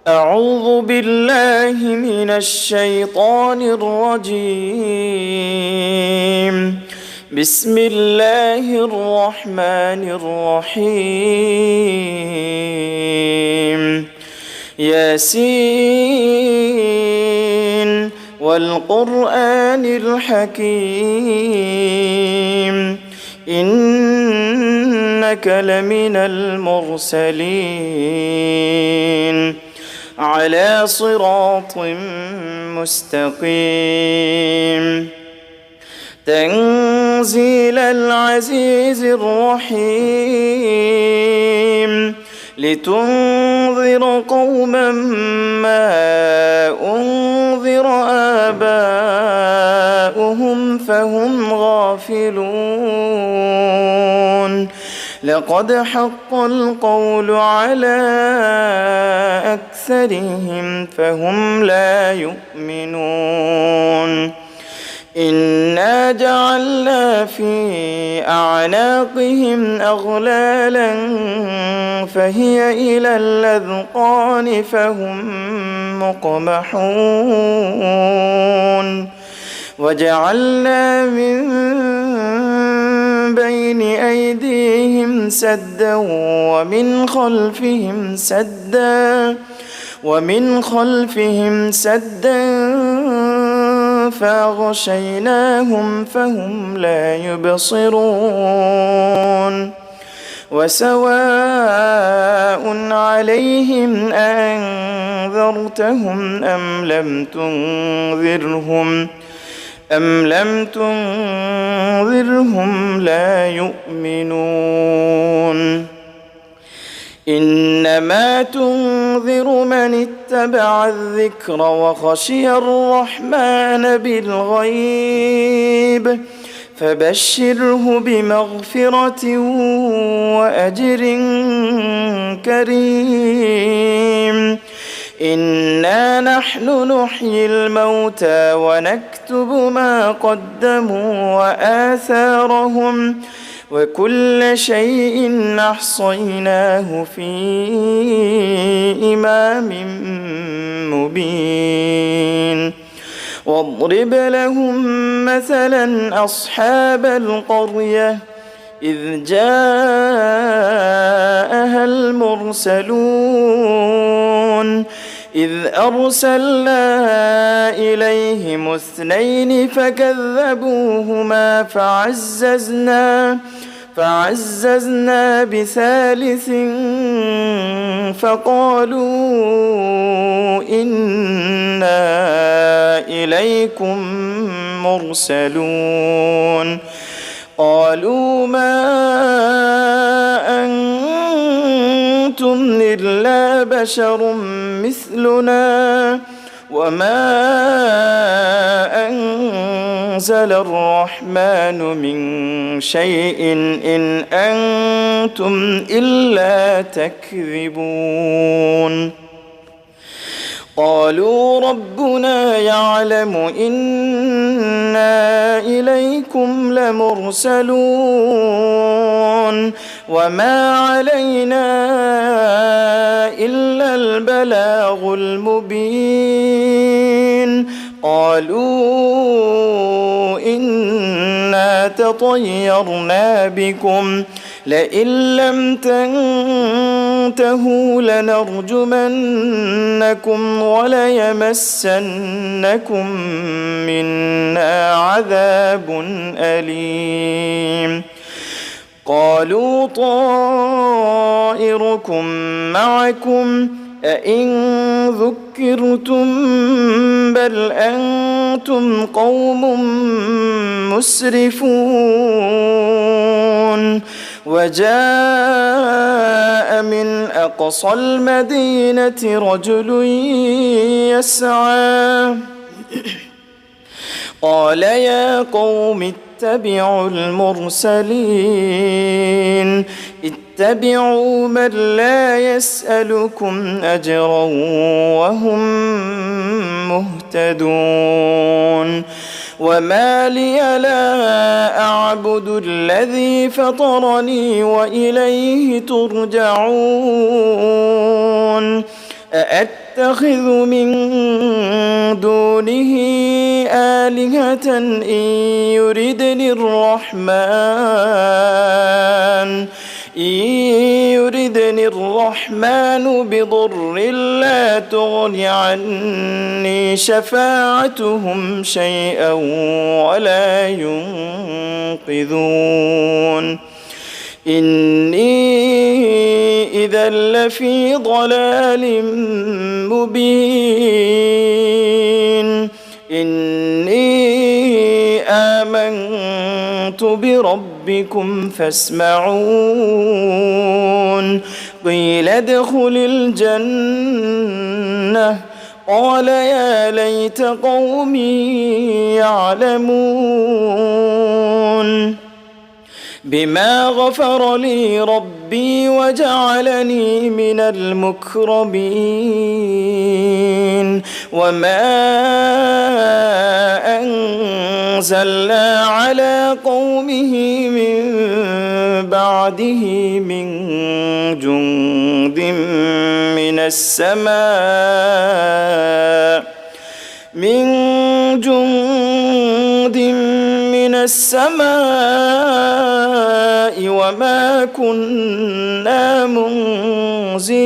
أعوذ بالله من الشيطان الرجيم. بسم الله الرحمن الرحيم. ياسين والقرآن الحكيم إنك لمن المرسلين على صراط مستقيم تنزيل العزيز الرحيم لتنذر قوما ما أنذر آباؤهم فهم غافلون لقد حق القول على أكثرهم فهم لا يؤمنون إنا جعلنا في أعناقهم أغلالا فهي إلى الأذقان فهم مقمحون وجعلنا من بين أيديهم سدا ومن خلفهم سدا فأغشيناهم فهم لا يبصرون وسواء عليهم أأنذرتهم أم لم تنذرهم لا يؤمنون إنما تنذر من اتبع الذكر وخشي الرحمن بالغيب فبشره بمغفرة وأجر كريم إنا نحن نحيي الموتى ونكتب ما قدموا وآثارهم وكل شيء أحصيناه في إمام مبين واضرب لهم مثلا أصحاب القرية إذ جاءها المرسلون إذ أرسلنا إليهم 2 فكذبوهما فعززنا بثالث فقالوا إنا إليكم مرسلون قالوا ما أنتم إلا بشر مثلنا وما أنزل الرحمن من شيء إن أنتم إلا تكذبون قالوا ربنا يعلم إنا إليكم لمرسلون وما علينا إلا البلاغ المبين قالوا إنا تطيرنا بكم لئن لم تنتهوا لنرجمنكم وليمسنكم منا عذاب أليم قالوا طائركم معكم أئن ذكرتم بل أنتم قوم مسرفون وجاء من أقصى المدينة رجل يسعى قال يا قوم اتبعوا المرسلين اتبعوا من لا يسألكم أجرا وهم مهتدون وما لي لا أعبد الذي فطرني وإليه ترجعون أأتخذ من دونه آلهة إن يردني الرحمن بضر لا تغن عني شفاعتهم شيئا ولا ينقذون إني إذا لفي ضلال مبين إني آمنت بربكم فاسمعون قيل ادخل الجنة قال يا ليت قومي يعلمون بما غفر لي ربي وجعلني من المكرمين وما أنزلنا على قومه من بعده من جند من السماء وما كنا منزلين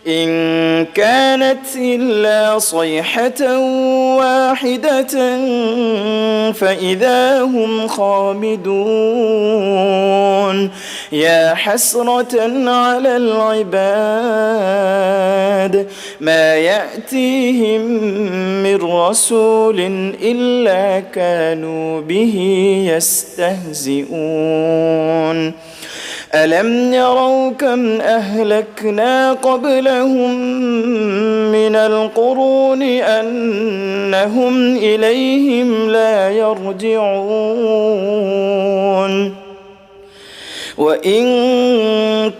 إن كانت إلا صيحة واحدة فإذا هم خامدون يا حسرة على العباد ما يأتيهم من رسول إلا كانوا به يستهزئون ألم يروا كم أهلكنا قبلهم من القرون أنهم إليهم لا يرجعون وإن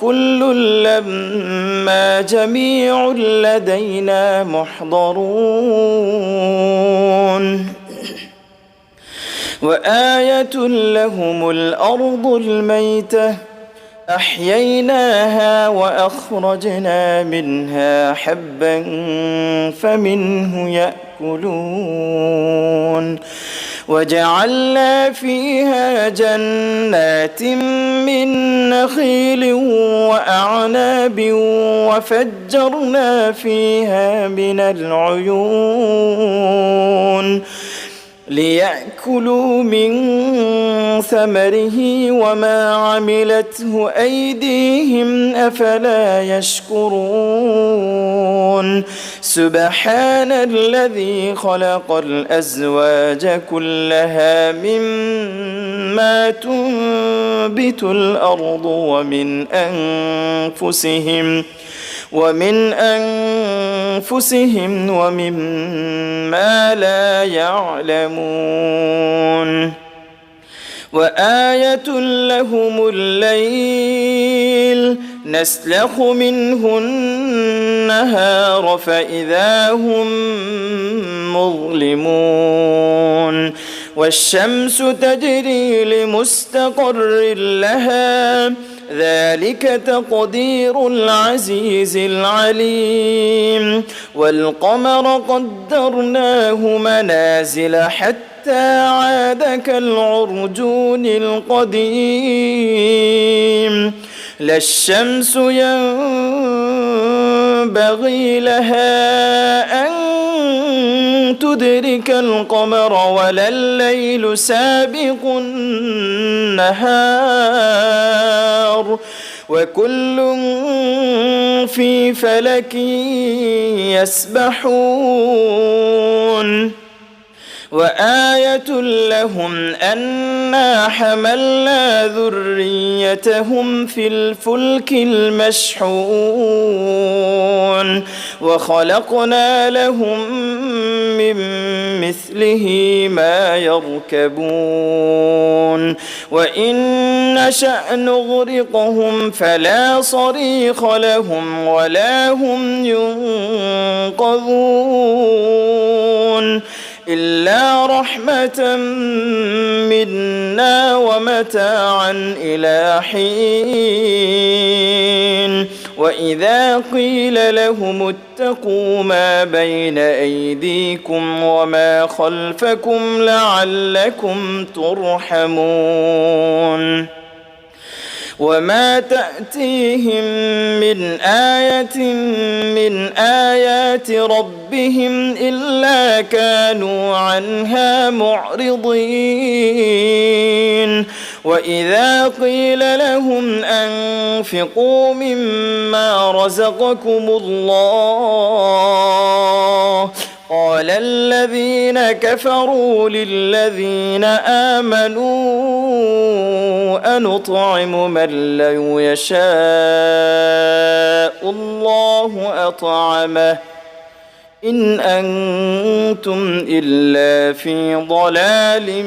كل لما جميع لدينا محضرون وآية لهم الأرض الميتة أحييناها وأخرجنا منها حبا فمنه يأكلون وجعلنا فيها جنات من نخيل وأعناب وفجرنا فيها من العيون ليأكلوا من ثمره وما عملته أيديهم أفلا يشكرون سبحان الذي خلق الأزواج كلها مما تنبت الأرض ومن أنفسهم ومما لا يعلمون وآية لهم الليل نسلخ منه النهار فإذا هم مظلمون والشمس تجري لمستقر لها ذلك تقدير العزيز العليم والقمر قدرناه منازل حتى عاد كالعرجون القديم لا الشمس ينبغي لها أن تدرك القمر ولا الليل سابق النهار وكل في فلك يسبحون وآية لهم أنا حملنا ذريتهم في الفلك المشحون وخلقنا لهم من مثله ما يركبون وإن نشأ نغرقهم فلا صريخ لهم ولا هم ينقذون إلا رحمة منا ومتاعا إلى حين وإذا قيل لهم اتقوا ما بين أيديكم وما خلفكم لعلكم ترحمون وما تأتيهم من آية من آيات ربهم إلا كانوا عنها معرضين وإذا قيل لهم أنفقوا مما رزقكم الله قال الذين كفروا للذين آمنوا أنطعم من لو يشاء الله أطعمه إن أنتم إلا في ضلال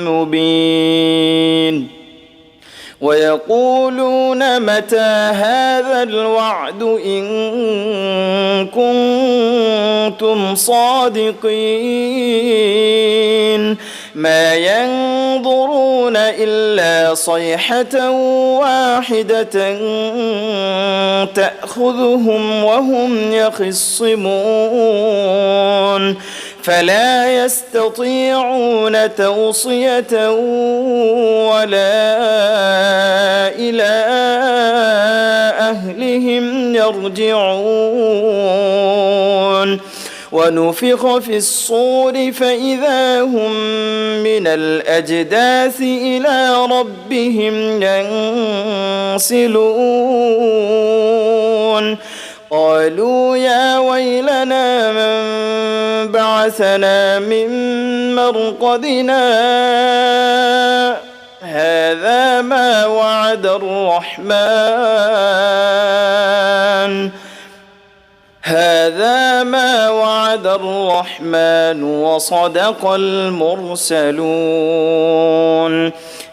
مبين ويقولون متى هذا الوعد إن كنتم صادقين ما ينظرون إلا صيحة واحدة تأخذهم وهم يخصمون فلا يستطيعون توصية ولا إلى أهلهم يرجعون ونفخ في الصور فإذا هم من الأجداث إلى ربهم ينسلون قالوا يا ويلنا من بعثنا من مرقدنا هذا ما وعد الرحمن وصدق المرسلون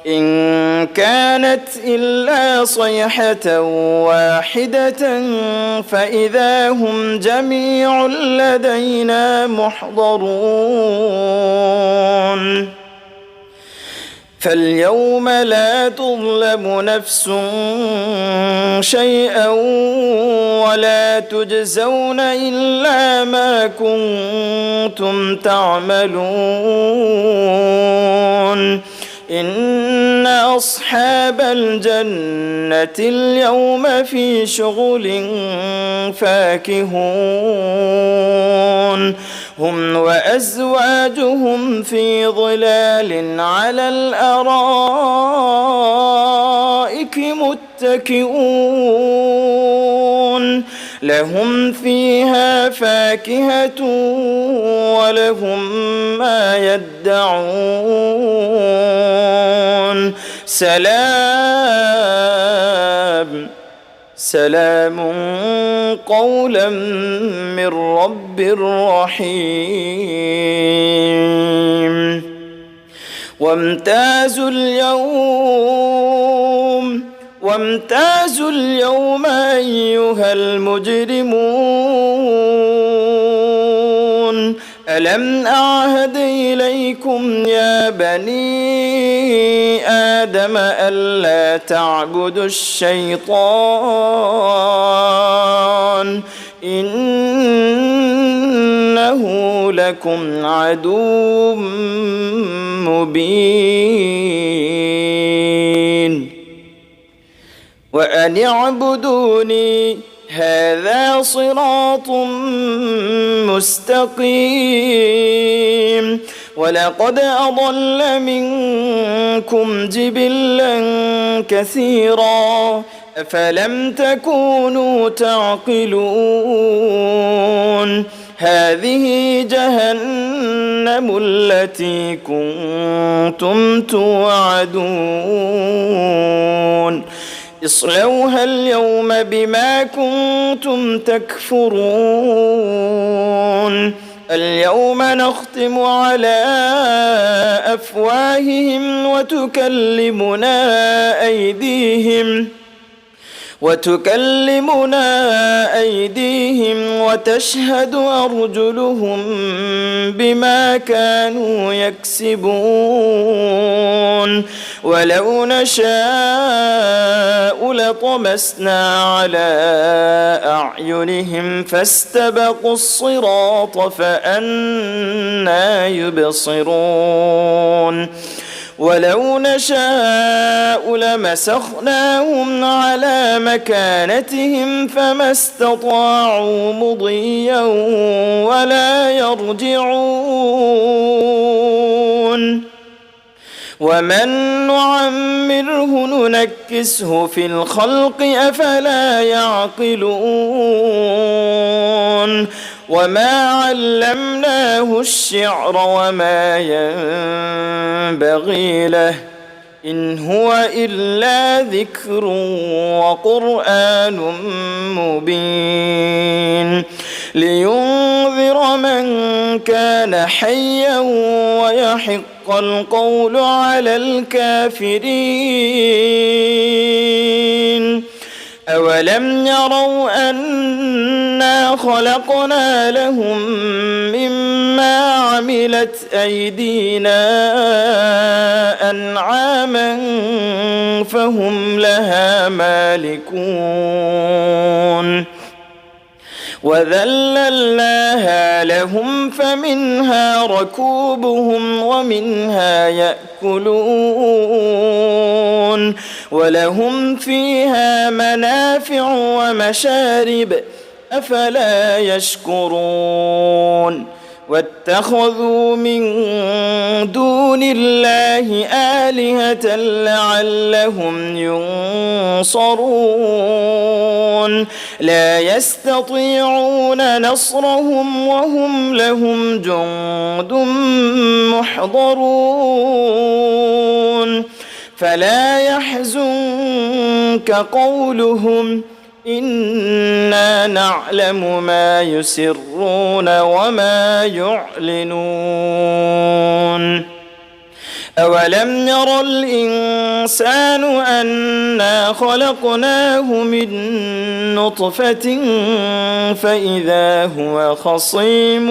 إن كانت إلا صيحة واحدة فإذا هم جميع لدينا محضرون فاليوم لا تظلم نفس شيئا ولا تجزون إلا ما كنتم تعملون إن أصحاب الجنة اليوم في شغل فاكهون هم وأزواجهم في ظلال على الأرائك متكئون لهم فيها فاكهة ولهم ما يدعون سلام قولا من رب رحيم وامتازوا اليوم أيها المجرمون ألم أعهد إليكم يا بني آدم ألا تعبدوا الشيطان إنه لكم عدو مبين وأن اعبدوني هذا صراط مستقيم ولقد أضل منكم جبلا كثيرا أفلم تكونوا تعقلون هذه جهنم التي كنتم توعدون اصلوها اليوم بما كنتم تكفرون اليوم نختم على أفواههم وتكلمنا أيديهم وتكلمنا أيديهم وتشهد أرجلهم بما كانوا يكسبون ولو نشاء لطمسنا على أعينهم فاستبقوا الصراط فأنى يبصرون ولو نشاء لمسخناهم على مكانتهم فما استطاعوا مضيا ولا يرجعون ومن نعمره ننكسه في الخلق أفلا يعقلون وما علمناه الشعر وما ينبغي له إن هو إلا ذكر وقرآن مبين لينذر من كان حيا ويحق القول على الكافرين أولم يروا أنا خلقنا لهم مما عملت أيدينا أنعاما فهم لها مالكون وذللناها لهم فمنها ركوبهم ومنها يأكلون ولهم فيها منافع ومشارب أفلا يشكرون واتخذوا من دون الله آلهة لعلهم ينصرون لا يستطيعون نصرهم وهم لهم جند محضرون فلا يحزنك قولهم إنا نعلم ما يسرون وما يعلنون أولم ير الإنسان أنا خلقناه من نطفة فإذا هو خصيم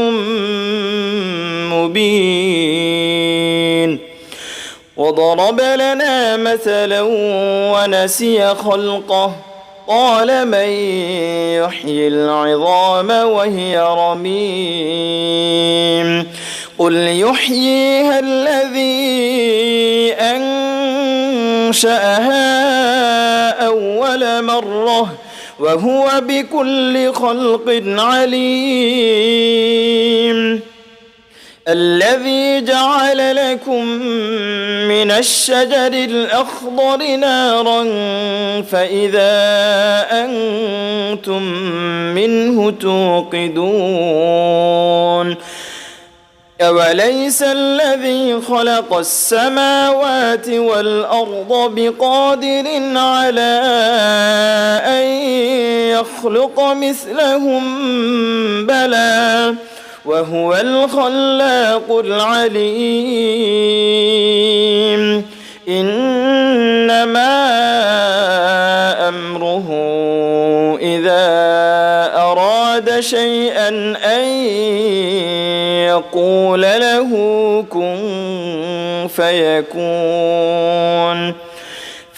مبين وضرب لنا مثلا ونسي خلقه قال من يحيي العظام وهي رميم قل يحييها الذي أنشأها أول مرة وهو بكل خلق عليم الذي جعل لكم من الشجر الأخضر نارا فإذا أنتم منه توقدون أوليس الذي خلق السماوات والأرض بقادر على أن يخلق مثلهم بلى وهو الخلاق العليم إنما أمره إذا أراد شيئا أن يقول له كن فيكون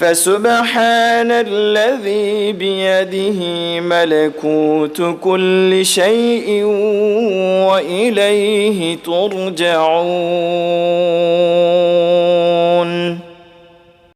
فسبحان الذي بيده ملكوت كل شيء وإليه ترجعون.